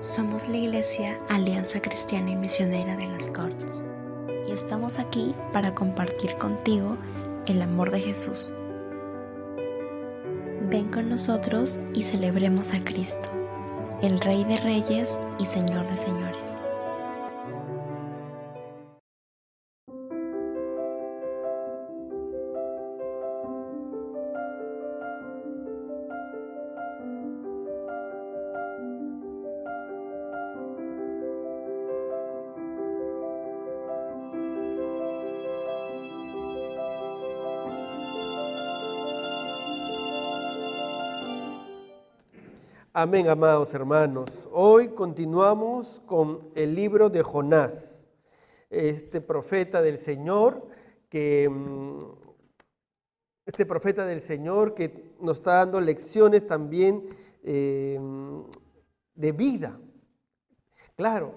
Somos la Iglesia Alianza Cristiana y Misionera de las Cortes y estamos aquí para compartir contigo el amor de Jesús. Ven con nosotros y celebremos a Cristo, el Rey de Reyes y Señor de Señores. Amén, amados hermanos. Hoy continuamos con el libro de Jonás, este profeta del Señor que nos está dando lecciones también de vida. Claro,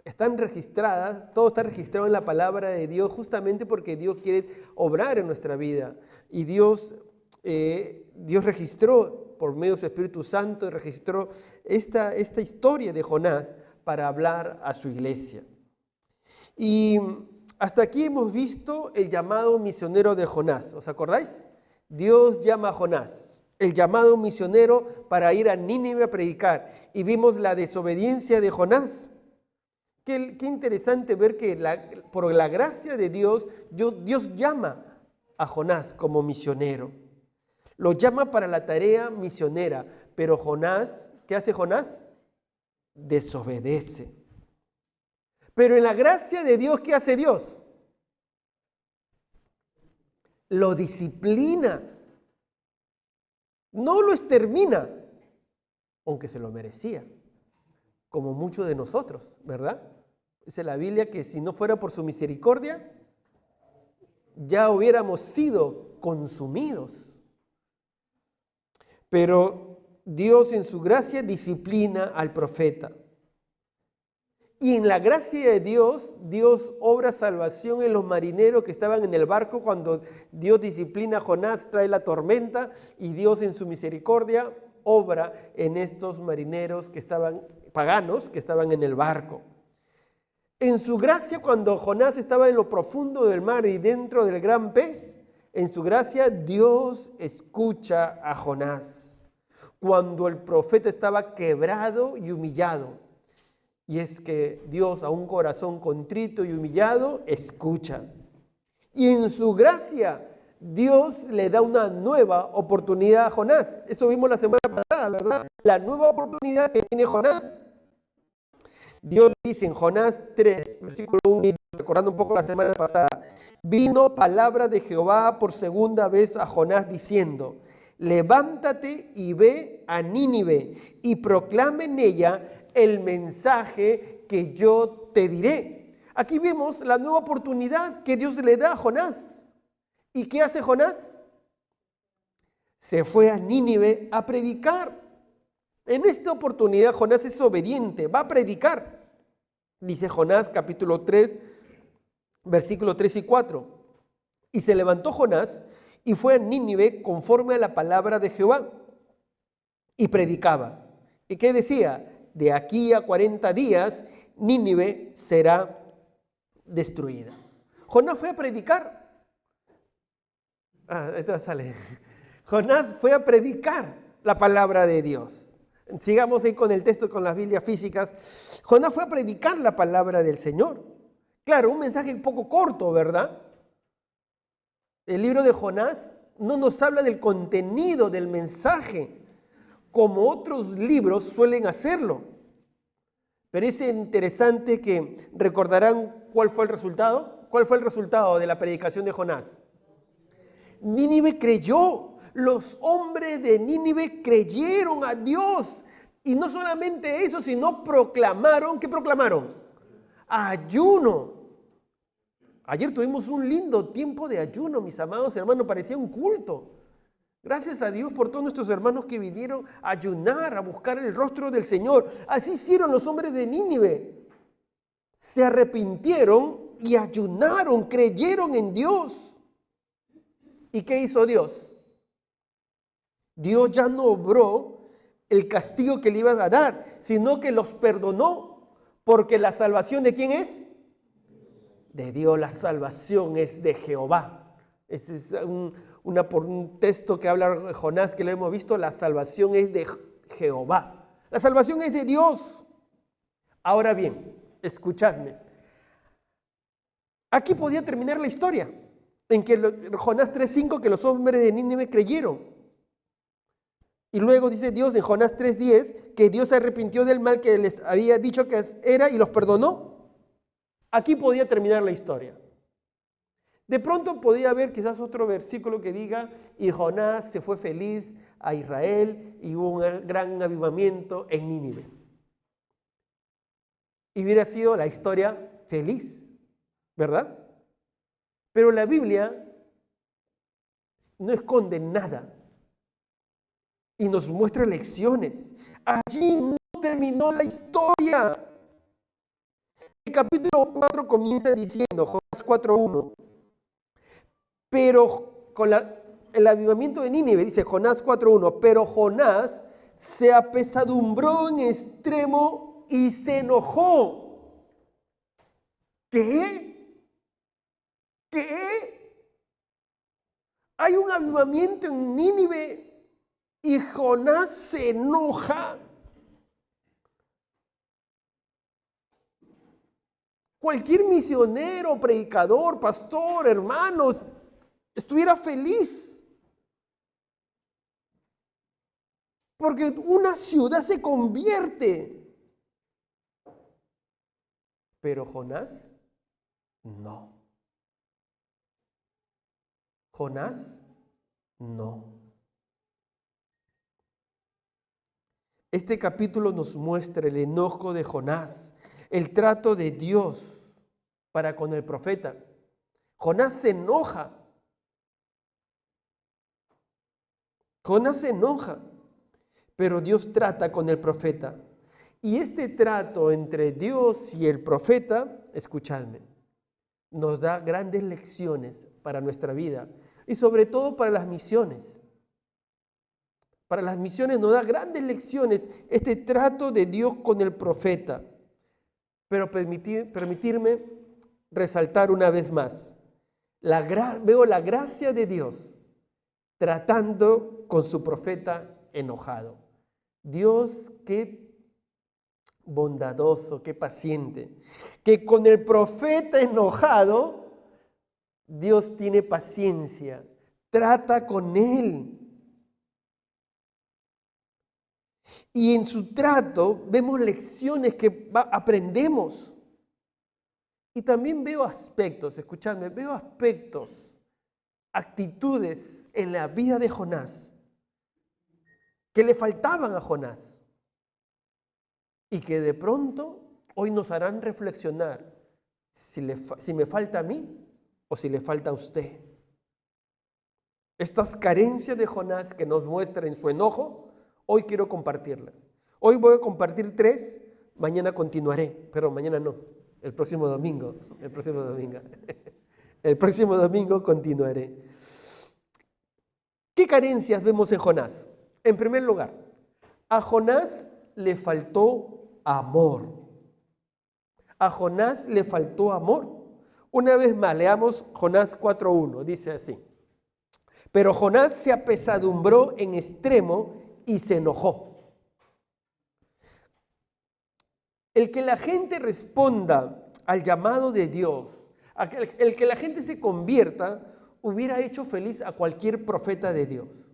están registradas, todo está registrado en la palabra de Dios justamente porque Dios quiere obrar en nuestra vida. Y Dios registró por medio de su Espíritu Santo, registró esta historia de Jonás para hablar a su iglesia. Y hasta aquí hemos visto el llamado misionero de Jonás. ¿Os acordáis? Dios llama a Jonás, el llamado misionero para ir a Nínive a predicar. Y vimos la desobediencia de Jonás. Qué interesante ver que por la gracia de Dios, Dios llama a Jonás como misionero. Lo llama para la tarea misionera, pero Jonás, ¿qué hace Jonás? Desobedece. Pero en la gracia de Dios, ¿qué hace Dios? Lo disciplina. No lo extermina, aunque se lo merecía, como muchos de nosotros, ¿verdad? Dice la Biblia que si no fuera por su misericordia, ya hubiéramos sido consumidos. Pero Dios en su gracia disciplina al profeta. Y en la gracia de Dios, Dios obra salvación en los marineros que estaban en el barco cuando Dios disciplina a Jonás, trae la tormenta y Dios en su misericordia obra en estos marineros que estaban paganos, que estaban en el barco. En su gracia, cuando Jonás estaba en lo profundo del mar y dentro del gran pez, en su gracia Dios escucha a Jonás. Cuando el profeta estaba quebrado y humillado. Y es que Dios a un corazón contrito y humillado escucha. Y en su gracia Dios le da una nueva oportunidad a Jonás. Eso vimos la semana pasada, ¿verdad? La nueva oportunidad que tiene Jonás. Dios dice en Jonás 3, versículo 1, recordando un poco la semana pasada, vino palabra de Jehová por segunda vez a Jonás diciendo, levántate y ve a Nínive y proclama en ella el mensaje que yo te diré. Aquí vemos la nueva oportunidad que Dios le da a Jonás. ¿Y qué hace Jonás? Se fue a Nínive a predicar. En esta oportunidad Jonás es obediente, va a predicar. Dice Jonás capítulo 3, versículos 3 y 4. Y se levantó Jonás y fue a Nínive conforme a la palabra de Jehová y predicaba. ¿Y qué decía? De aquí a 40 días Nínive será destruida. Jonás fue a predicar. Entonces sale. Jonás fue a predicar la palabra de Dios. Sigamos ahí con el texto, con las Biblias físicas. Jonás fue a predicar la palabra del Señor. Claro, un mensaje un poco corto, ¿verdad? El libro de Jonás no nos habla del contenido del mensaje, como otros libros suelen hacerlo. Pero es interesante que recordarán cuál fue el resultado. ¿Cuál fue el resultado de la predicación de Jonás? Nínive creyó. Los hombres de Nínive creyeron a Dios. Y no solamente eso, sino proclamaron. ¿Qué proclamaron? Ayuno. Ayer tuvimos un lindo tiempo de ayuno, mis amados hermanos. Parecía un culto. Gracias a Dios por todos nuestros hermanos que vinieron a ayunar, a buscar el rostro del Señor. Así hicieron los hombres de Nínive. Se arrepintieron y ayunaron, creyeron en Dios. ¿Y qué hizo Dios? Dios ya no obró el castigo que le iba a dar, sino que los perdonó, porque la salvación ¿de quién es? De Dios. La salvación es de Jehová. Ese es por un texto que habla Jonás, que lo hemos visto. La salvación es de Jehová. La salvación es de Dios. Ahora bien, escuchadme. Aquí podía terminar la historia, en que Jonás 3:5, que los hombres de Nínive creyeron. Y luego dice Dios en Jonás 3:10 que Dios se arrepintió del mal que les había dicho que era y los perdonó. Aquí podía terminar la historia. De pronto podía haber quizás otro versículo que diga, y Jonás se fue feliz a Israel y hubo un gran avivamiento en Nínive. Y hubiera sido la historia feliz, ¿verdad? Pero la Biblia no esconde nada y nos muestra lecciones. Allí no terminó la historia. El capítulo 4 comienza diciendo, Jonás 4:1, pero con el avivamiento de Nínive, dice Jonás 4:1, pero Jonás se apesadumbró en extremo y se enojó. ¿Qué? Hay un avivamiento en Nínive y Jonás se enoja. Cualquier misionero, predicador, pastor, hermanos, estuviera feliz. Porque una ciudad se convierte. Pero Jonás, no. Jonás, no. Este capítulo nos muestra el enojo de Jonás, el trato de Dios para con el profeta. Jonás se enoja. Jonás se enoja, pero Dios trata con el profeta. Y este trato entre Dios y el profeta, escuchadme, nos da grandes lecciones para nuestra vida y sobre todo para las misiones. Para las misiones nos da grandes lecciones este trato de Dios con el profeta. Pero permitirme resaltar una vez más. Veo la gracia de Dios tratando con su profeta enojado. Dios, qué bondadoso, qué paciente. Que con el profeta enojado, Dios tiene paciencia, trata con él. Y en su trato vemos lecciones que aprendemos. Y también veo aspectos, escuchadme, veo aspectos, actitudes en la vida de Jonás que le faltaban a Jonás y que de pronto hoy nos harán reflexionar si me falta a mí o si le falta a usted. Estas carencias de Jonás que nos muestra en su enojo, hoy quiero compartirlas. Hoy voy a compartir 3, mañana continuaré, pero mañana no, el próximo domingo. El próximo domingo continuaré. ¿Qué carencias vemos en Jonás? En primer lugar, a Jonás le faltó amor. A Jonás le faltó amor. Una vez más, leamos Jonás 4:1, dice así. Pero Jonás se apesadumbró en extremo y se enojó. El que la gente responda al llamado de Dios, el que la gente se convierta, hubiera hecho feliz a cualquier profeta de Dios.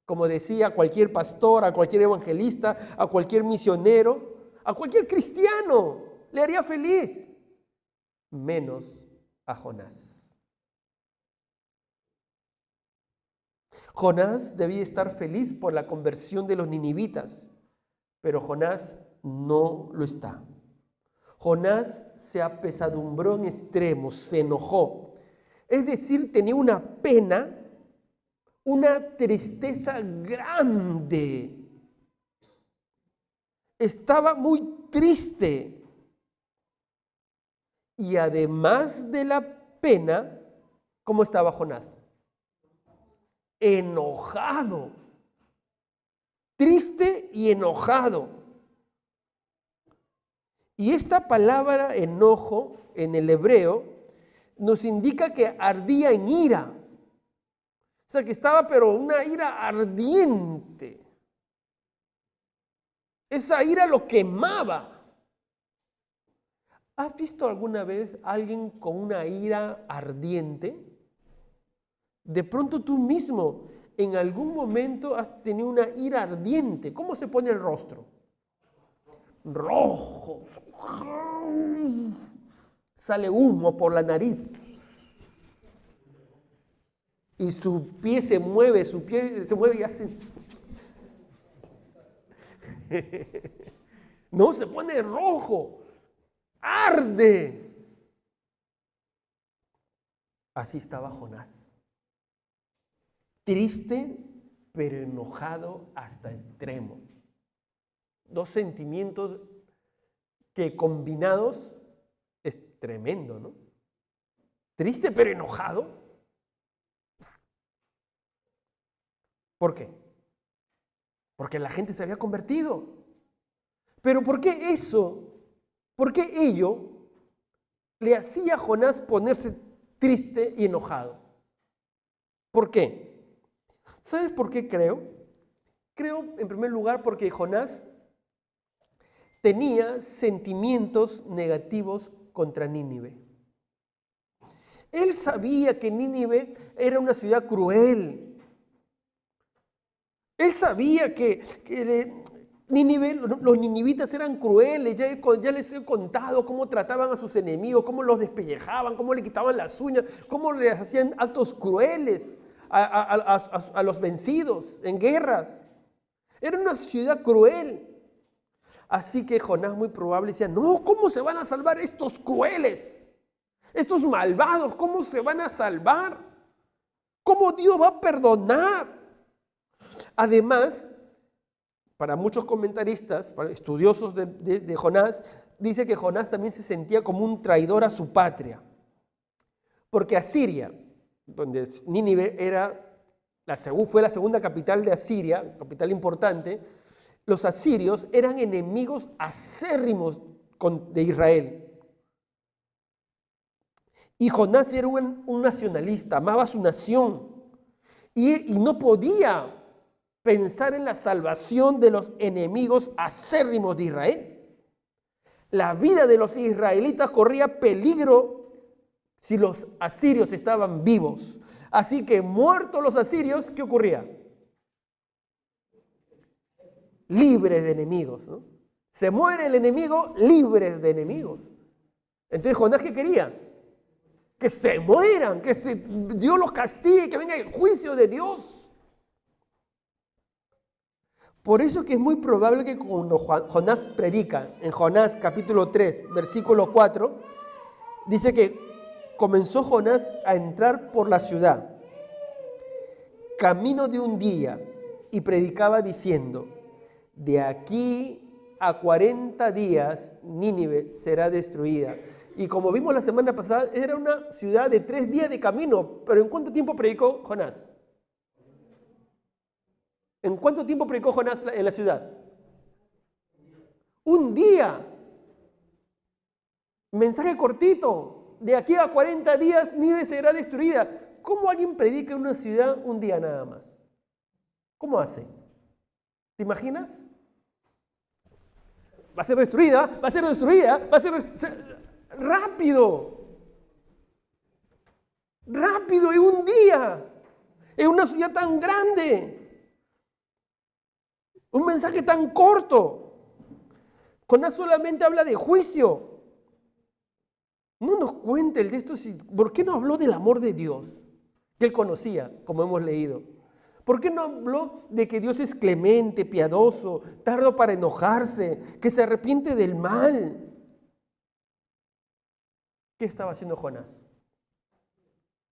Como decía, a cualquier pastor, a cualquier evangelista, a cualquier misionero, a cualquier cristiano, le haría feliz. Menos a Jonás. Jonás debía estar feliz por la conversión de los ninivitas, pero Jonás no lo está. Jonás se apesadumbró en extremo, se enojó. Es decir, tenía una pena, una tristeza grande. Estaba muy triste. Y además de la pena, ¿cómo estaba Jonás? Enojado. Triste y enojado. Y esta palabra enojo en el hebreo nos indica que ardía en ira. O sea, que estaba pero una ira ardiente. Esa ira lo quemaba. ¿Has visto alguna vez a alguien con una ira ardiente? De pronto tú mismo en algún momento has tenido una ira ardiente. ¿Cómo se pone el rostro? Rojo. Sale humo por la nariz. Y su pie se mueve y hace... No, se pone rojo. Arde. Así estaba Jonás. Triste, pero enojado hasta extremo. Dos sentimientos que combinados es tremendo, ¿no? Triste, pero enojado. ¿Por qué? Porque la gente se había convertido. Pero ¿por qué eso? ¿Por qué ello le hacía a Jonás ponerse triste y enojado? ¿Por qué? ¿Sabes por qué creo? Creo, en primer lugar, porque Jonás tenía sentimientos negativos contra Nínive. Él sabía que Nínive era una ciudad cruel. Él sabía que Nínive, los ninivitas eran crueles. Ya les he contado cómo trataban a sus enemigos, cómo los despellejaban, cómo le quitaban las uñas, cómo les hacían actos crueles a los vencidos en guerras. Era una ciudad cruel. Así que Jonás muy probable decía, no, ¿cómo se van a salvar estos crueles? Estos malvados, ¿cómo se van a salvar? ¿Cómo Dios va a perdonar? Además, para muchos comentaristas, para estudiosos de Jonás, dice que Jonás también se sentía como un traidor a su patria. Porque Asiria, donde Nínive fue la segunda capital de Asiria, capital importante, los asirios eran enemigos acérrimos de Israel. Y Jonás era un nacionalista, amaba a su nación y no podía pensar en la salvación de los enemigos acérrimos de Israel. La vida de los israelitas corría peligro si los asirios estaban vivos. Así que muertos los asirios, ¿qué ocurría? Libres de enemigos, ¿no? Se muere el enemigo, libres de enemigos. Entonces Jonás, ¿qué quería? Que se mueran, Dios los castigue, que venga el juicio de Dios. Por eso que es muy probable que cuando Jonás predica, en Jonás capítulo 3, versículo 4, dice que comenzó Jonás a entrar por la ciudad, camino de un día, y predicaba diciendo, de aquí a 40 días Nínive será destruida. Y como vimos la semana pasada, era una ciudad de 3 días de camino, pero ¿en cuánto tiempo predicó Jonás? ¿En cuánto tiempo predicó Jonás en la ciudad? Un día. Mensaje cortito. De aquí a 40 días Nínive será destruida. ¿Cómo alguien predica en una ciudad un día nada más? ¿Cómo hace? ¿Te imaginas? Va a ser destruida, va a ser destruida, va a ser rápido. Rápido, en un día. En una ciudad tan grande. Un mensaje tan corto. Jonás solamente habla de juicio. No nos cuenta el texto, ¿por qué no habló del amor de Dios? Que él conocía, como hemos leído. ¿Por qué no habló de que Dios es clemente, piadoso, tardo para enojarse, que se arrepiente del mal? ¿Qué estaba haciendo Jonás?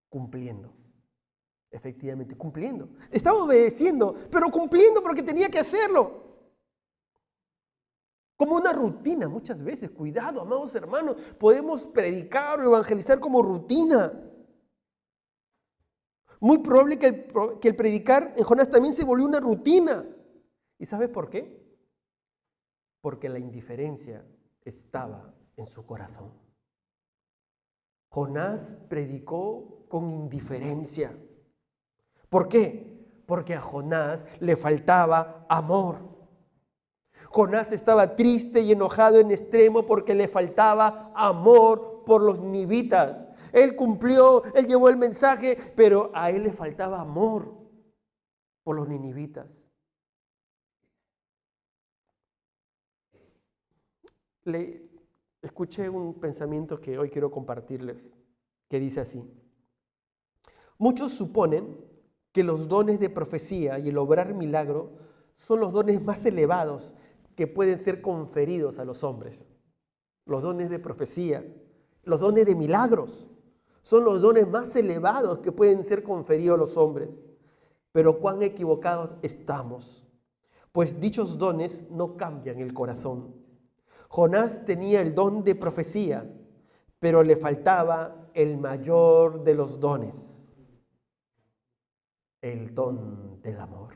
Cumpliendo. Efectivamente, cumpliendo. Estaba obedeciendo, pero cumpliendo porque tenía que hacerlo. Como una rutina muchas veces. Cuidado, amados hermanos. Podemos predicar o evangelizar como rutina. Muy probable que el predicar en Jonás también se volvió una rutina. ¿Y sabes por qué? Porque la indiferencia estaba en su corazón. Jonás predicó con indiferencia. ¿Por qué? Porque a Jonás le faltaba amor. Jonás estaba triste y enojado en extremo porque le faltaba amor por los ninivitas. Él cumplió, él llevó el mensaje, pero a él le faltaba amor por los ninivitas. Escuché un pensamiento que hoy quiero compartirles, que dice así: muchos suponen que los dones de profecía y el obrar milagro son los dones más elevados que pueden ser conferidos a los hombres. Los dones de profecía, los dones de milagros, son los dones más elevados que pueden ser conferidos a los hombres. Pero cuán equivocados estamos, pues dichos dones no cambian el corazón. Jonás tenía el don de profecía, pero le faltaba el mayor de los dones, el don del amor.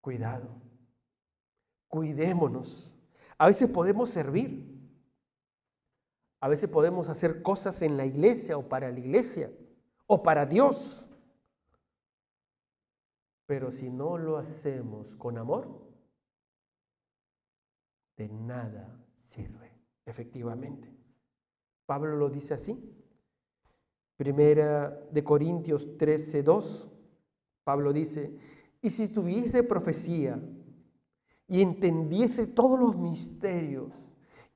Cuidado, cuidémonos. A veces podemos servir, a veces podemos hacer cosas en la iglesia o para la iglesia o para Dios. Pero si no lo hacemos con amor, de nada sirve, efectivamente. Pablo lo dice así. Primera de Corintios 13:2, Pablo dice: y si tuviese profecía y entendiese todos los misterios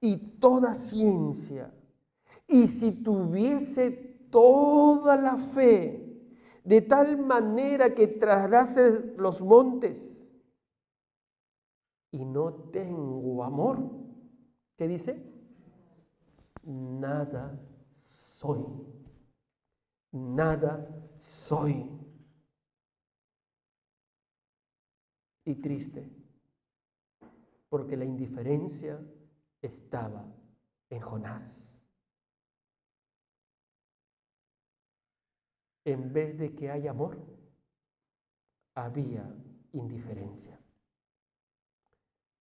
y toda ciencia, y si tuviese toda la fe, de tal manera que trasladase los montes, y no tengo amor, ¿qué dice? Nada soy. Nada soy. Y triste, porque la indiferencia estaba en Jonás. En vez de que haya amor, había indiferencia.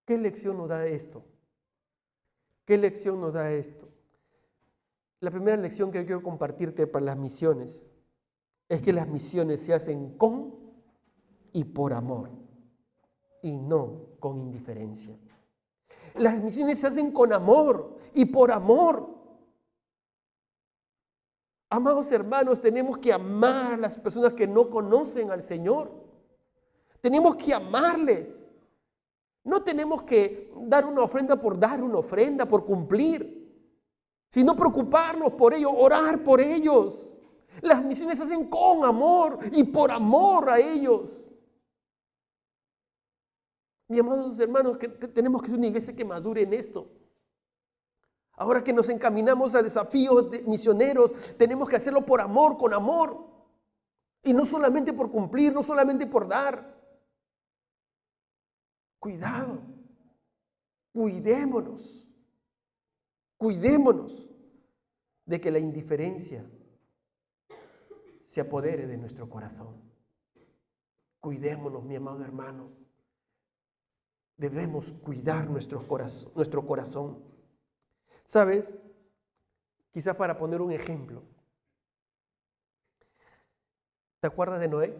¿Qué lección nos da esto? ¿Qué lección nos da esto? La primera lección que quiero compartirte para las misiones es que las misiones se hacen con y por amor, y no con indiferencia. Las misiones se hacen con amor y por amor. Amados hermanos, tenemos que amar a las personas que no conocen al Señor. Tenemos que amarles. No tenemos que dar una ofrenda, por cumplir, sino preocuparnos por ellos, orar por ellos. Las misiones se hacen con amor y por amor a ellos. Mis amados hermanos, que tenemos que ser una iglesia que madure en esto. Ahora que nos encaminamos a desafíos misioneros, tenemos que hacerlo por amor, con amor. Y no solamente por cumplir, no solamente por dar. Cuidado. Cuidémonos. Cuidémonos de que la indiferencia se apodere de nuestro corazón. Cuidémonos, mi amado hermano. Debemos cuidar nuestro corazón. ¿Sabes? Quizás para poner un ejemplo. ¿Te acuerdas de Noé?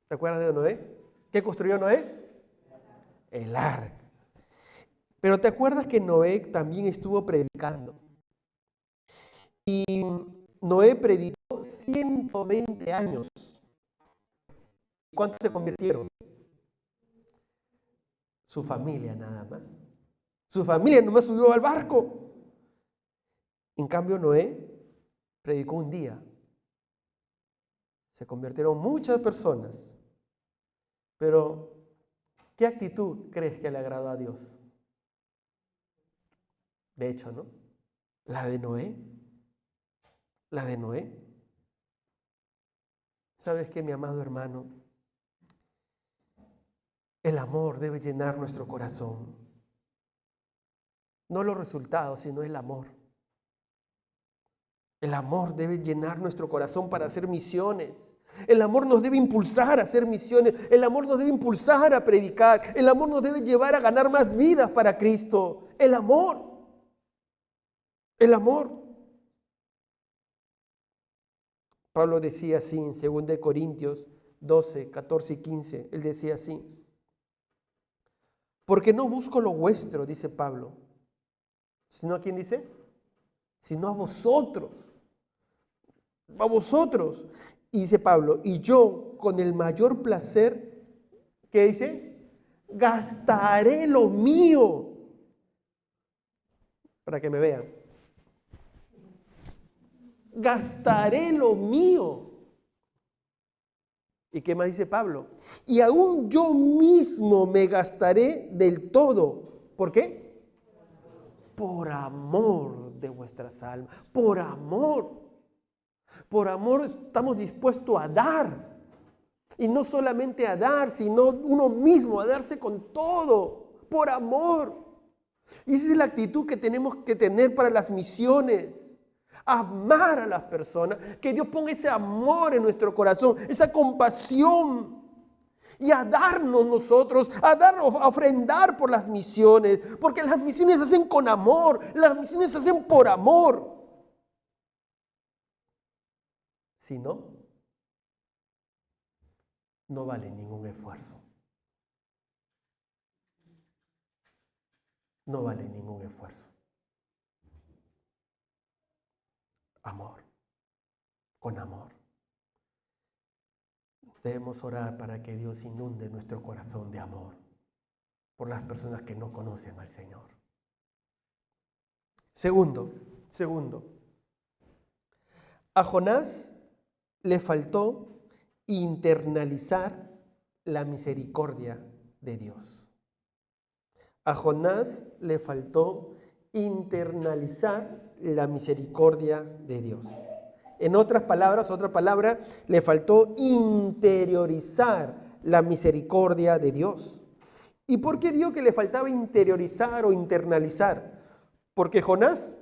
¿Te acuerdas de Noé? ¿Qué construyó Noé? El arca. Pero ¿te acuerdas que Noé también estuvo predicando? Y Noé predicó 120 años. ¿Cuántos se convirtieron? Su familia nada más. Su familia nomás subió al barco. En cambio, Noé predicó un día. Se convirtieron muchas personas. Pero, ¿qué actitud crees que le agradó a Dios? De hecho, ¿no? La de Noé. La de Noé. ¿Sabes qué, mi amado hermano? El amor debe llenar nuestro corazón. No los resultados, sino el amor. El amor debe llenar nuestro corazón para hacer misiones, El amor nos debe impulsar a hacer misiones. El amor nos debe impulsar a predicar. El amor nos debe llevar a ganar más vidas para Cristo. El amor. El amor. Pablo decía así en 2 Corintios 12, 14 y 15. Él decía así. Porque no busco lo vuestro, dice Pablo. ¿Sino a quién dice? Sino a vosotros. A vosotros. Y dice Pablo, y yo con el mayor placer, ¿qué dice? Gastaré lo mío. Para que me vean. Gastaré lo mío. ¿Y qué más dice Pablo? Y aún yo mismo me gastaré del todo. ¿Por qué? Por amor de vuestras almas. Por amor. Por amor estamos dispuestos a dar. Y no solamente a dar, sino uno mismo, a darse con todo. Por amor. Y esa es la actitud que tenemos que tener para las misiones. Amar a las personas. Que Dios ponga ese amor en nuestro corazón. Esa compasión. Y a darnos nosotros, a ofrendar por las misiones. Porque las misiones se hacen con amor. Las misiones se hacen por amor. Si no, no vale ningún esfuerzo. No vale ningún esfuerzo. Amor, con amor. Debemos orar para que Dios inunde nuestro corazón de amor por las personas que no conocen al Señor. Segundo, a Jonás le faltó internalizar la misericordia de Dios. A Jonás le faltó internalizar la misericordia de Dios. En otras palabras, otra palabra, le faltó interiorizar la misericordia de Dios. ¿Y por qué digo que le faltaba interiorizar o internalizar? Porque Jonás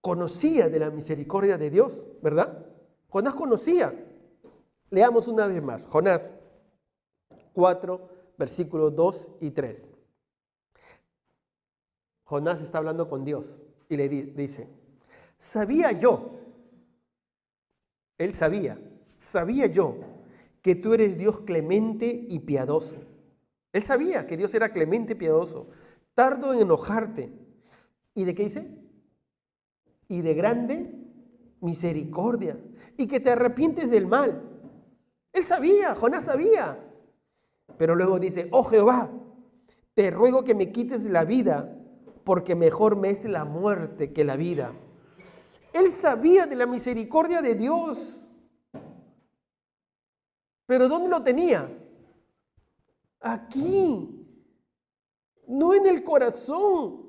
conocía de la misericordia de Dios, ¿verdad? Jonás conocía. Leamos una vez más. Jonás 4, versículos 2 y 3. Jonás está hablando con Dios y le dice, sabía yo, él sabía yo que tú eres Dios clemente y piadoso. Él sabía que Dios era clemente y piadoso, tardo en enojarte. ¿Y de qué dice? Y de grande misericordia, y que te arrepientes del mal. Él sabía, Jonás sabía. Pero luego dice, oh Jehová, te ruego que me quites la vida, porque mejor me es la muerte que la vida. Él sabía de la misericordia de Dios. ¿Pero dónde lo tenía? Aquí, no en el corazón.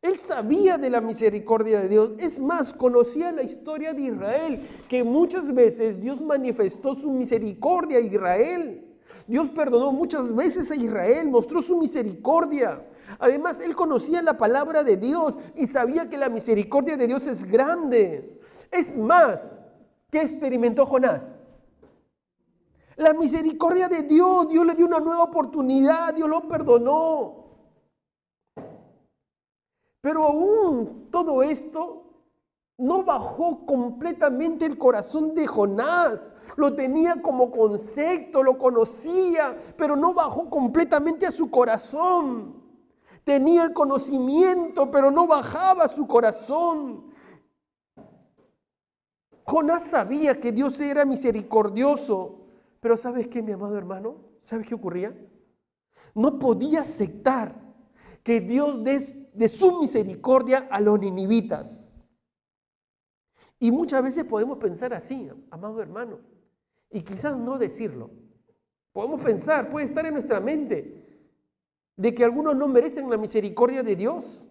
Él sabía de la misericordia de Dios. Es más, conocía la historia de Israel, que muchas veces Dios manifestó su misericordia a Israel. Dios perdonó muchas veces a Israel, mostró su misericordia. Además, él conocía la palabra de Dios y sabía que la misericordia de Dios es grande. Es más, ¿qué experimentó Jonás? La misericordia de Dios. Dios le dio una nueva oportunidad, Dios lo perdonó. Pero aún todo esto no bajó completamente el corazón de Jonás. Lo tenía como concepto, lo conocía, pero no bajó completamente a su corazón. Tenía el conocimiento, pero no bajaba a su corazón. Jonás sabía que Dios era misericordioso. Pero ¿sabes qué, mi amado hermano? ¿Sabes qué ocurría? No podía aceptar que Dios de su misericordia a los ninivitas. Y muchas veces podemos pensar así, amado hermano, y quizás no decirlo. Podemos pensar, puede estar en nuestra mente, de que algunos no merecen la misericordia de Dios.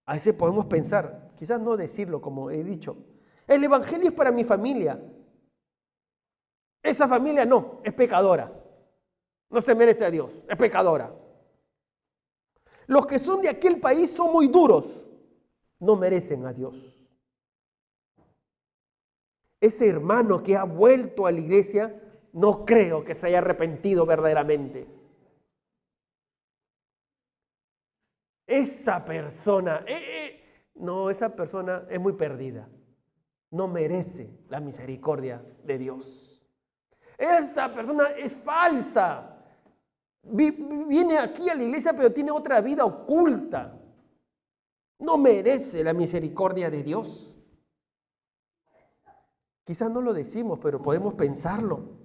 A veces podemos pensar, quizás no decirlo como he dicho, el evangelio es para mi familia. Esa familia no, es pecadora. No se merece a Dios, es pecadora. Los que son de aquel país son muy duros, no merecen a Dios. ese hermano que ha vuelto a la iglesia, no creo que se haya arrepentido verdaderamente. Esa persona, no, esa persona es muy perdida. No merece la misericordia de Dios. Esa persona es falsa. Viene aquí a la iglesia, pero tiene otra vida oculta. No merece la misericordia de Dios. Quizás no lo decimos, pero podemos pensarlo.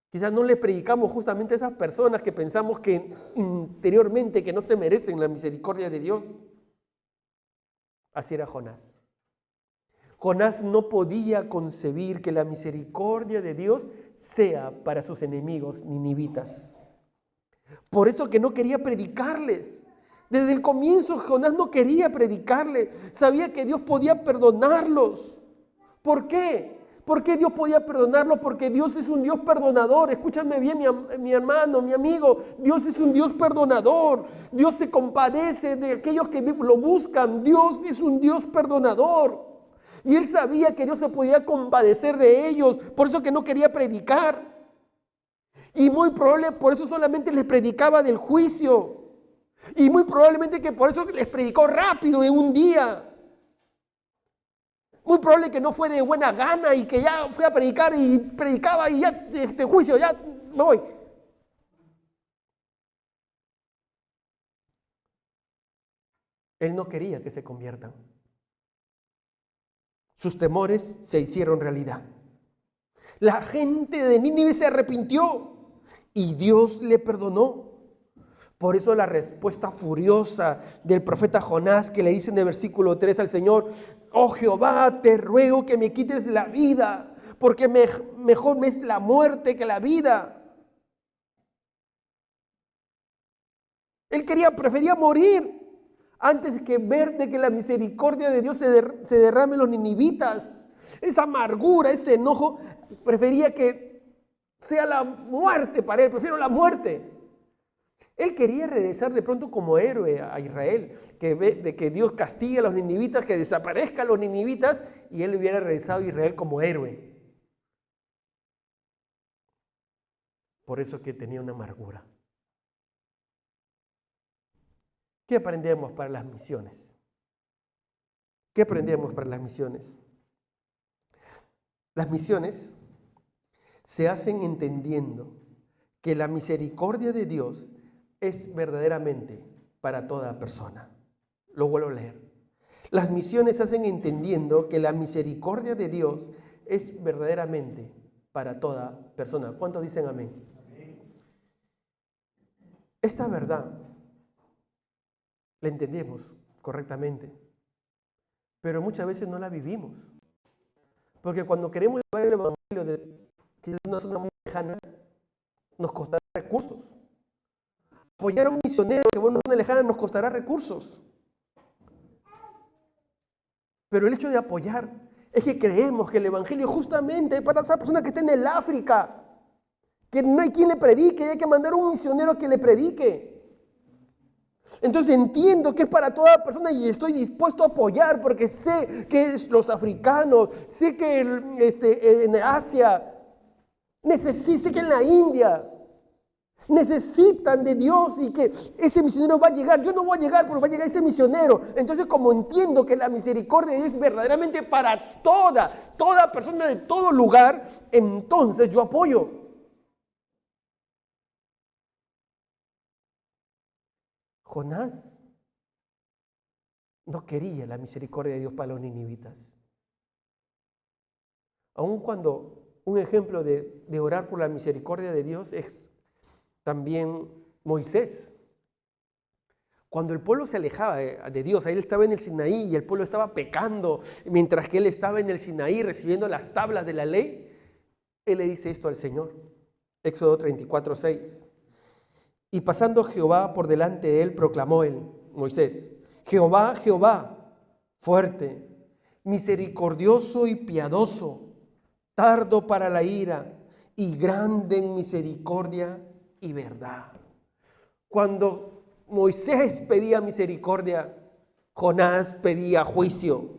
Quizás no le predicamos justamente a esas personas que pensamos que interiormente que no se merecen la misericordia de Dios. Así era Jonás. Jonás no podía concebir que la misericordia de Dios sea para sus enemigos ninivitas. Por eso que no quería predicarles. Desde el comienzo Jonás no quería predicarles. Sabía que Dios podía perdonarlos. ¿Por qué? ¿Por qué Dios podía perdonarlos? Porque Dios es un Dios perdonador. Escúchame bien, mi hermano, mi amigo. Dios es un Dios perdonador. Dios se compadece de aquellos que lo buscan. Dios es un Dios perdonador. Y él sabía que Dios se podía compadecer de ellos. Por eso que no quería predicar. Y muy probable por eso solamente les predicaba del juicio. Y muy probablemente que por eso les predicó rápido en un día. Muy probable que no fue de buena gana y que ya fue a predicar y predicaba y ya este juicio, ya me voy. Él no quería que se conviertan. Sus temores se hicieron realidad. La gente de Nínive se arrepintió y Dios le perdonó. Por eso la respuesta furiosa del profeta Jonás que le dice en el versículo 3 al Señor: oh Jehová, te ruego que me quites la vida, porque mejor me es la muerte que la vida. Él prefería morir antes que ver de que la misericordia de Dios se derrame en los ninivitas. Esa amargura, ese enojo, prefería que sea la muerte para él. Prefiero la muerte. Él quería regresar de pronto como héroe a Israel, de que Dios castigue a los ninivitas, que desaparezcan los ninivitas, y él hubiera regresado a Israel como héroe. Por eso que tenía una amargura. ¿Qué aprendemos para las misiones? ¿Qué aprendemos para las misiones? Las misiones se hacen entendiendo que la misericordia de Dios es verdaderamente para toda persona. Lo vuelvo a leer. Las misiones se hacen entendiendo que la misericordia de Dios es verdaderamente para toda persona. ¿Cuántos dicen amén? Esta verdad la entendemos correctamente, pero muchas veces no la vivimos. Porque cuando queremos llevar el evangelio de que es una zona muy lejana, nos costará recursos. Apoyar a un misionero que va a una zona lejana nos costará recursos. Pero el hecho de apoyar es que creemos que el evangelio justamente es para esa persona que está en el África, que no hay quien le predique, y hay que mandar a un misionero que le predique. Entonces entiendo que es para toda persona y estoy dispuesto a apoyar porque sé que los africanos, sé que en Asia, sé que en la India necesitan de Dios y que ese misionero va a llegar. Yo no voy a llegar, pero va a llegar ese misionero. Entonces, como entiendo que la misericordia de Dios es verdaderamente para toda persona de todo lugar, entonces yo apoyo. Jonás no quería la misericordia de Dios para los ninivitas. Aun cuando un ejemplo de orar por la misericordia de Dios es también Moisés. Cuando el pueblo se alejaba de Dios, él estaba en el Sinaí y el pueblo estaba pecando, mientras que él estaba en el Sinaí recibiendo las tablas de la ley, él le dice esto al Señor. Éxodo 34:6. Y pasando Jehová por delante de él, proclamó Moisés: Jehová, Jehová, fuerte, misericordioso y piadoso, tardo para la ira y grande en misericordia y verdad. Cuando Moisés pedía misericordia, Jonás pedía juicio.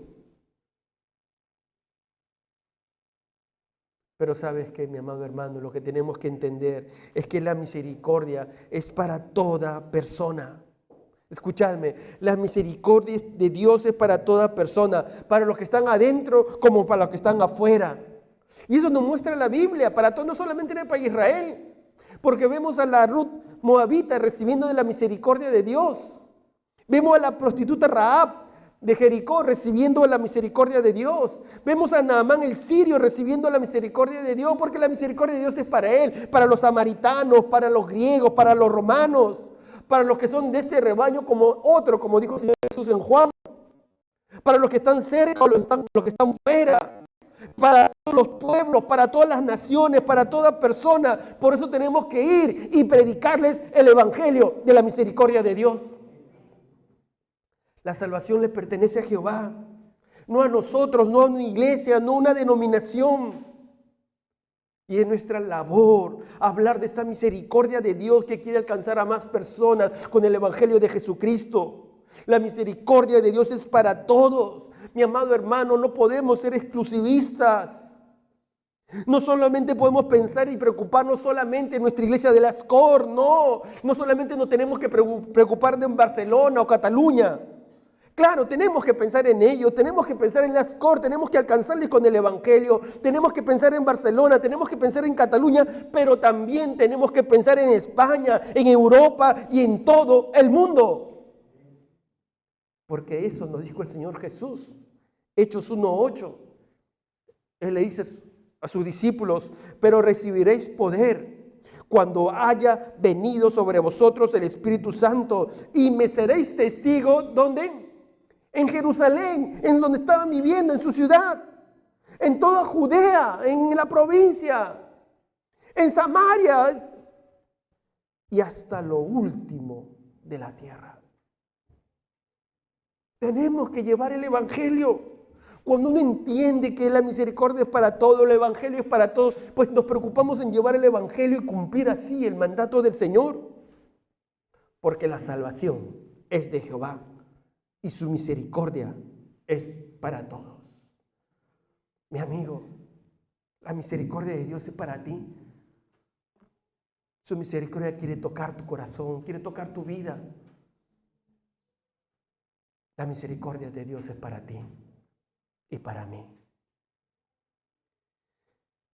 Pero sabes que, mi amado hermano, lo que tenemos que entender es que la misericordia es para toda persona. Escuchadme, la misericordia de Dios es para toda persona, para los que están adentro como para los que están afuera. Y eso nos muestra la Biblia, para todos, no solamente para Israel, porque vemos a la Ruth moabita recibiendo de la misericordia de Dios. Vemos a la prostituta Rahab de Jericó recibiendo la misericordia de Dios. Vemos a Naamán el sirio recibiendo la misericordia de Dios, porque la misericordia de Dios es para él, para los samaritanos, para los griegos, para los romanos, para los que son de ese rebaño como otro, como dijo el Señor Jesús en Juan, para los que están cerca o los que están fuera, para todos los pueblos, para todas las naciones, para toda persona. Por eso tenemos que ir y predicarles el evangelio de la misericordia de Dios. La salvación le pertenece a Jehová, no a nosotros, no a una iglesia, no a una denominación. Y es nuestra labor hablar de esa misericordia de Dios que quiere alcanzar a más personas con el evangelio de Jesucristo. La misericordia de Dios es para todos. Mi amado hermano, no podemos ser exclusivistas. No solamente podemos pensar y preocuparnos solamente en nuestra iglesia de las Cor, no solamente nos tenemos que preocupar de en Barcelona o Cataluña. Claro, tenemos que pensar en ello, tenemos que pensar en las Cor, tenemos que alcanzarles con el evangelio, tenemos que pensar en Barcelona, tenemos que pensar en Cataluña, pero también tenemos que pensar en España, en Europa y en todo el mundo. Porque eso nos dijo el Señor Jesús. Hechos 1:8. Él le dice a sus discípulos: pero recibiréis poder cuando haya venido sobre vosotros el Espíritu Santo, y me seréis testigos, ¿dónde? En Jerusalén, en donde estaban viviendo, en su ciudad, en toda Judea, en la provincia, en Samaria y hasta lo último de la tierra. Tenemos que llevar el evangelio. Cuando uno entiende que la misericordia es para todo, el evangelio es para todos, pues nos preocupamos en llevar el evangelio y cumplir así el mandato del Señor. Porque la salvación es de Jehová y su misericordia es para todos. Mi amigo, la misericordia de Dios es para ti. Su misericordia quiere tocar tu corazón, quiere tocar tu vida. La misericordia de Dios es para ti y para mí.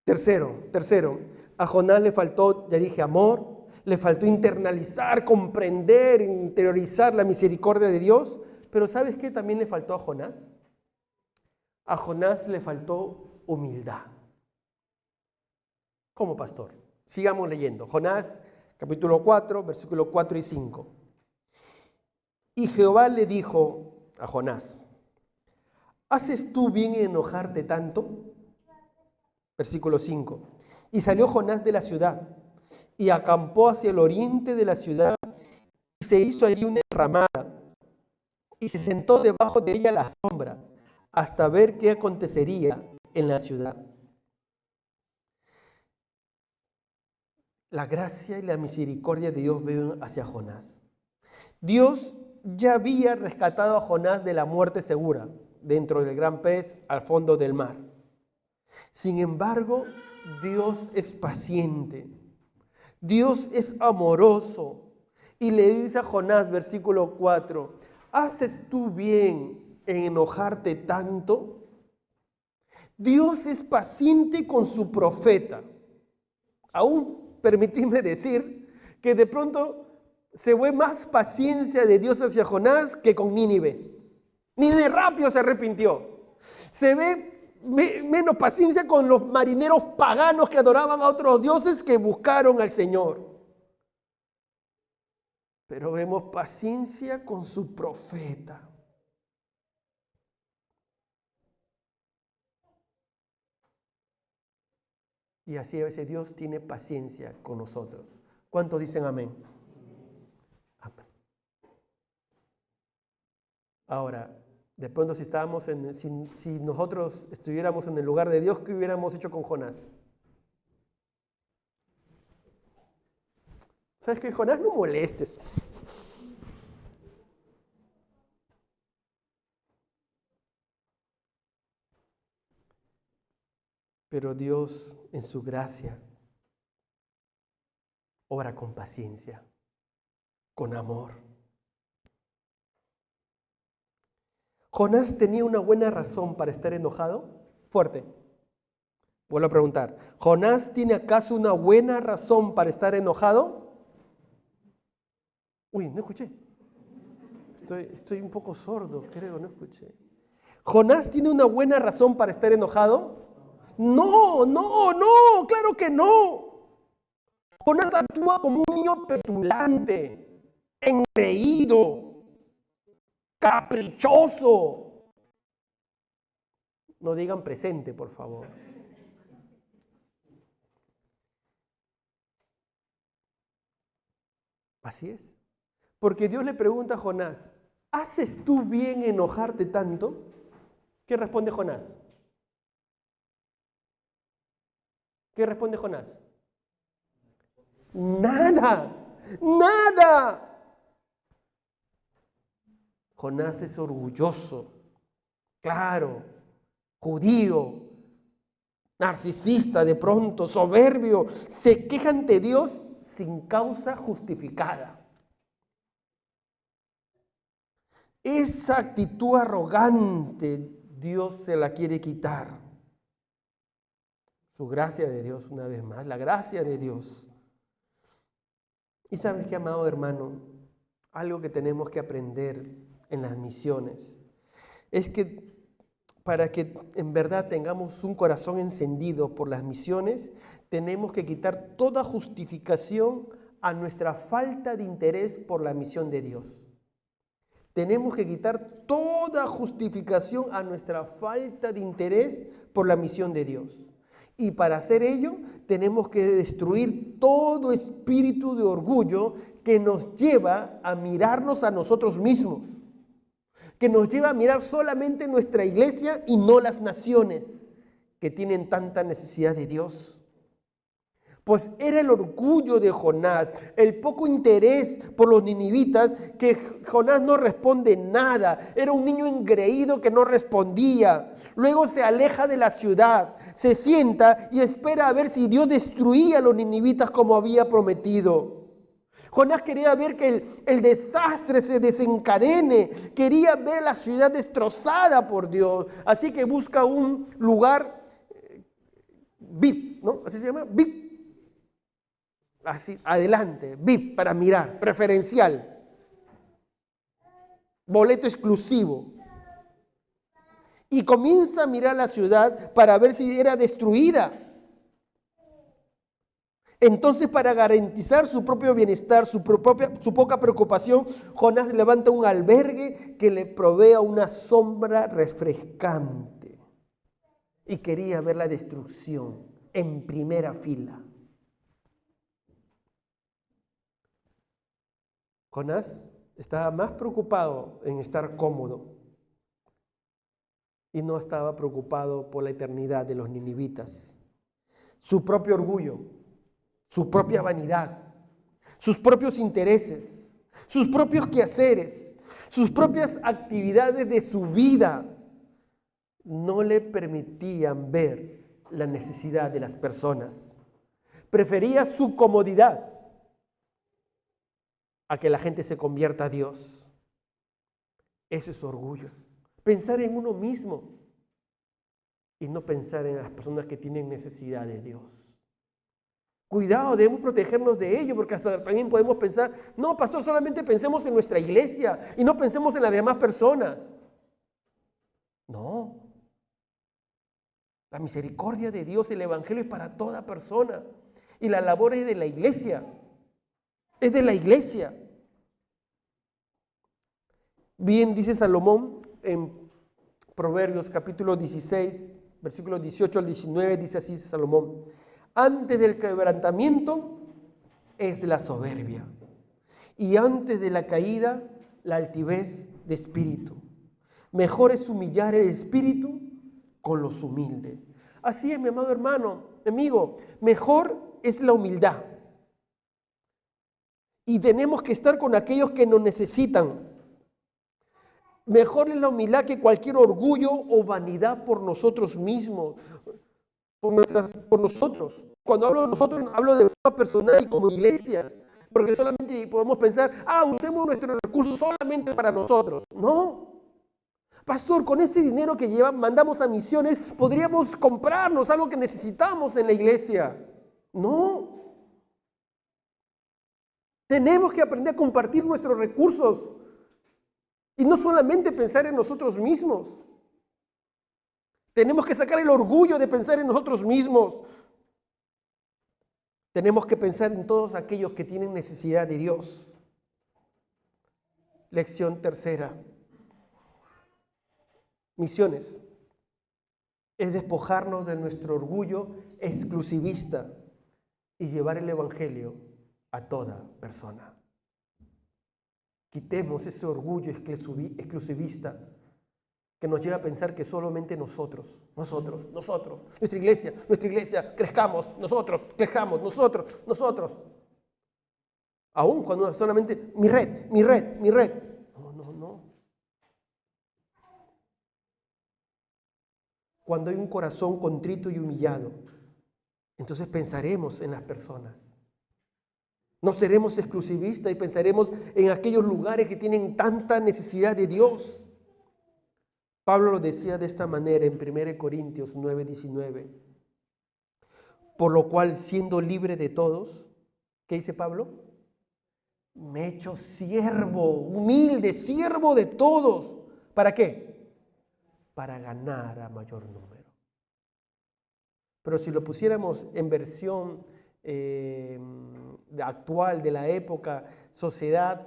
Tercero, a Jonás le faltó, ya dije, amor, le faltó internalizar, comprender, interiorizar la misericordia de Dios. Pero ¿sabes qué también le faltó a Jonás? A Jonás le faltó humildad. Como pastor. Sigamos leyendo. Jonás, capítulo 4, versículos 4 y 5. Y Jehová le dijo a Jonás: ¿haces tú bien en enojarte tanto? Versículo 5. Y salió Jonás de la ciudad y acampó hacia el oriente de la ciudad, y se hizo allí una enramada y se sentó debajo de ella a la sombra hasta ver qué acontecería en la ciudad. La gracia y la misericordia de Dios ven hacia Jonás. Dios ya había rescatado a Jonás de la muerte segura dentro del gran pez al fondo del mar. Sin embargo, Dios es paciente, Dios es amoroso y le dice a Jonás, versículo 4, ¿haces tú bien en enojarte tanto? Dios es paciente con su profeta. Aún permitidme decir que de pronto se ve más paciencia de Dios hacia Jonás que con Nínive. Nínive rápido se arrepintió. Se ve menos paciencia con los marineros paganos que adoraban a otros dioses que buscaron al Señor. Pero vemos paciencia con su profeta. Y así a veces Dios tiene paciencia con nosotros. ¿Cuántos dicen amén? Amén. Ahora, de pronto si nosotros estuviéramos en el lugar de Dios, ¿qué hubiéramos hecho con Jonás? ¿Sabes qué? Jonás, no molestes. Pero Dios, en su gracia, obra con paciencia, con amor. ¿Jonás tenía una buena razón para estar enojado? Fuerte. Vuelvo a preguntar. ¿Jonás tiene acaso una buena razón para estar enojado? Uy, no escuché. Estoy un poco sordo, creo, no escuché. ¿Jonás tiene una buena razón para estar enojado? No, claro que no. Jonás actúa como un niño petulante, engreído, caprichoso. No digan presente, por favor. Así es. Porque Dios le pregunta a Jonás, ¿haces tú bien enojarte tanto? ¿Qué responde Jonás? ¿Qué responde Jonás? Nada. Jonás es orgulloso, claro, judío, narcisista de pronto, soberbio, se queja ante Dios sin causa justificada. Esa actitud arrogante Dios se la quiere quitar. Su gracia de Dios, una vez más, la gracia de Dios. Y sabes qué, amado hermano, algo que tenemos que aprender en las misiones es que para que en verdad tengamos un corazón encendido por las misiones, tenemos que quitar toda justificación a nuestra falta de interés por la misión de Dios. Tenemos que quitar toda justificación a nuestra falta de interés por la misión de Dios. Y para hacer ello, tenemos que destruir todo espíritu de orgullo que nos lleva a mirarnos a nosotros mismos, que nos lleva a mirar solamente nuestra iglesia y no las naciones que tienen tanta necesidad de Dios. Pues era el orgullo de Jonás, el poco interés por los ninivitas, que Jonás no responde nada. Era un niño engreído que no respondía. Luego se aleja de la ciudad, se sienta y espera a ver si Dios destruía a los ninivitas como había prometido. Jonás quería ver que el desastre se desencadene, quería ver la ciudad destrozada por Dios. Así que busca un lugar VIP, ¿no? Así se llama, VIP. Así, adelante, VIP para mirar, preferencial, boleto exclusivo. Y comienza a mirar la ciudad para ver si era destruida. Entonces, para garantizar su propio bienestar, su poca preocupación, Jonás levanta un albergue que le provea una sombra refrescante. Y quería ver la destrucción en primera fila. Jonás estaba más preocupado en estar cómodo y no estaba preocupado por la eternidad de los ninivitas. Su propio orgullo, su propia vanidad, sus propios intereses, sus propios quehaceres, sus propias actividades de su vida no le permitían ver la necesidad de las personas. Prefería su comodidad a que la gente se convierta a Dios. Ese es orgullo. Pensar en uno mismo y no pensar en las personas que tienen necesidad de Dios. Cuidado, debemos protegernos de ello, porque hasta también podemos pensar, no, pastor, solamente pensemos en nuestra iglesia y no pensemos en las demás personas. No. La misericordia de Dios, el evangelio es para toda persona y la labor es de la iglesia. Es de la iglesia. Bien dice Salomón en Proverbios capítulo 16, versículos 18 al 19, dice así Salomón: antes del quebrantamiento es la soberbia, y antes de la caída la altivez de espíritu. Mejor es humillar el espíritu con los humildes. Así es, mi amado hermano, amigo, mejor es la humildad. Y tenemos que estar con aquellos que nos necesitan. Mejor es la humildad que cualquier orgullo o vanidad por nosotros mismos. por nosotros. Cuando hablo de nosotros, hablo de forma personal y como iglesia. Porque solamente podemos pensar, usemos nuestros recursos solamente para nosotros. No. Pastor, con ese dinero que mandamos a misiones, podríamos comprarnos algo que necesitamos en la iglesia. No. Tenemos que aprender a compartir nuestros recursos. Y no solamente pensar en nosotros mismos. Tenemos que sacar el orgullo de pensar en nosotros mismos. Tenemos que pensar en todos aquellos que tienen necesidad de Dios. Lección tercera. Misiones es despojarnos de nuestro orgullo exclusivista y llevar el evangelio a toda persona. Quitemos ese orgullo exclusivista que nos lleva a pensar que solamente nosotros, nuestra iglesia, crezcamos, nosotros. Aún cuando solamente mi red. No. Cuando hay un corazón contrito y humillado, entonces pensaremos en las personas. No seremos exclusivistas y pensaremos en aquellos lugares que tienen tanta necesidad de Dios. Pablo lo decía de esta manera en 1 Corintios 9:19. Por lo cual, siendo libre de todos, ¿qué dice Pablo? Me he hecho siervo, humilde, siervo de todos. ¿Para qué? Para ganar a mayor número. Pero si lo pusiéramos en versión actual de la época, sociedad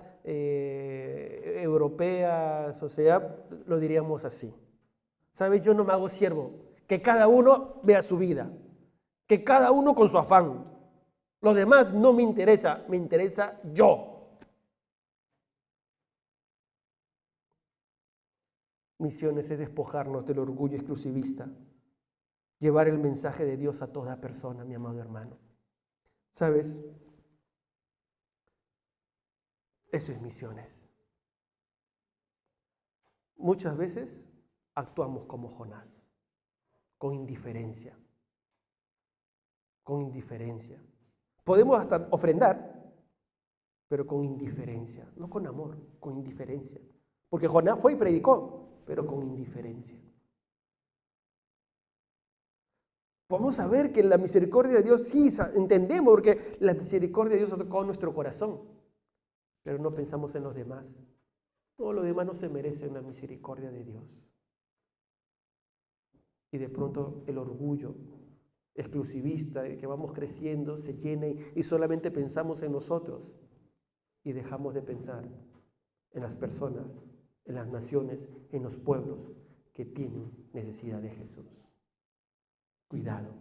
europea, sociedad, lo diríamos así. ¿Sabes? Yo no me hago siervo. Que cada uno vea su vida. Que cada uno con su afán. Lo demás no me interesa yo. Misiones es despojarnos del orgullo exclusivista, llevar el mensaje de Dios a toda persona, mi amado hermano. ¿Sabes? Eso es misiones. Muchas veces actuamos como Jonás, con indiferencia. Podemos hasta ofrendar, pero con indiferencia, no con amor, con indiferencia. Porque Jonás fue y predicó, pero con indiferencia. Vamos a ver que la misericordia de Dios sí entendemos, porque la misericordia de Dios ha tocado nuestro corazón, pero no pensamos en los demás. Todos los demás no se merecen la misericordia de Dios. Y de pronto el orgullo exclusivista de que vamos creciendo se llena y solamente pensamos en nosotros y dejamos de pensar en las personas, en las naciones, en los pueblos que tienen necesidad de Jesús. Cuidado,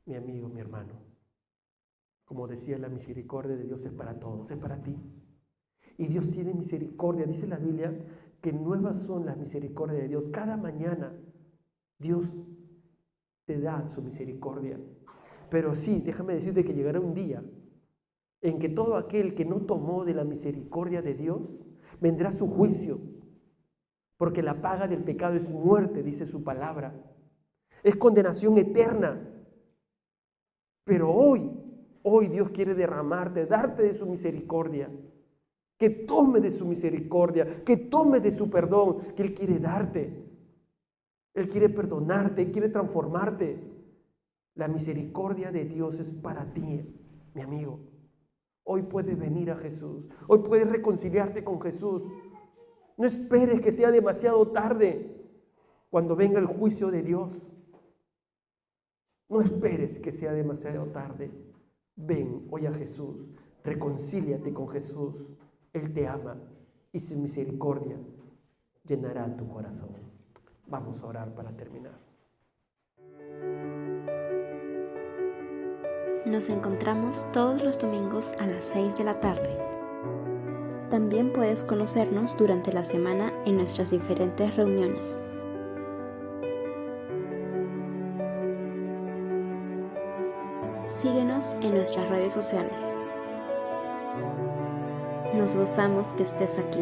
mi amigo, mi hermano. Como decía, la misericordia de Dios es para todos, es para ti. Y Dios tiene misericordia. Dice la Biblia que nuevas son las misericordias de Dios. Cada mañana Dios te da su misericordia. Pero sí, déjame decirte que llegará un día en que todo aquel que no tomó de la misericordia de Dios, vendrá su juicio. Porque la paga del pecado es muerte, dice su palabra. Es condenación eterna. Pero hoy Dios quiere derramarte, darte de su misericordia. Que tome de su misericordia, que tome de su perdón, que Él quiere darte. Él quiere perdonarte, Él quiere transformarte. La misericordia de Dios es para ti, mi amigo. Hoy puedes venir a Jesús. Hoy puedes reconciliarte con Jesús. No esperes que sea demasiado tarde cuando venga el juicio de Dios. No esperes que sea demasiado tarde. Ven hoy a Jesús. Reconcíliate con Jesús. Él te ama y su misericordia llenará tu corazón. Vamos a orar para terminar. Nos encontramos todos los domingos a las 6 de la tarde. También puedes conocernos durante la semana en nuestras diferentes reuniones. Síguenos en nuestras redes sociales. Nos gozamos que estés aquí.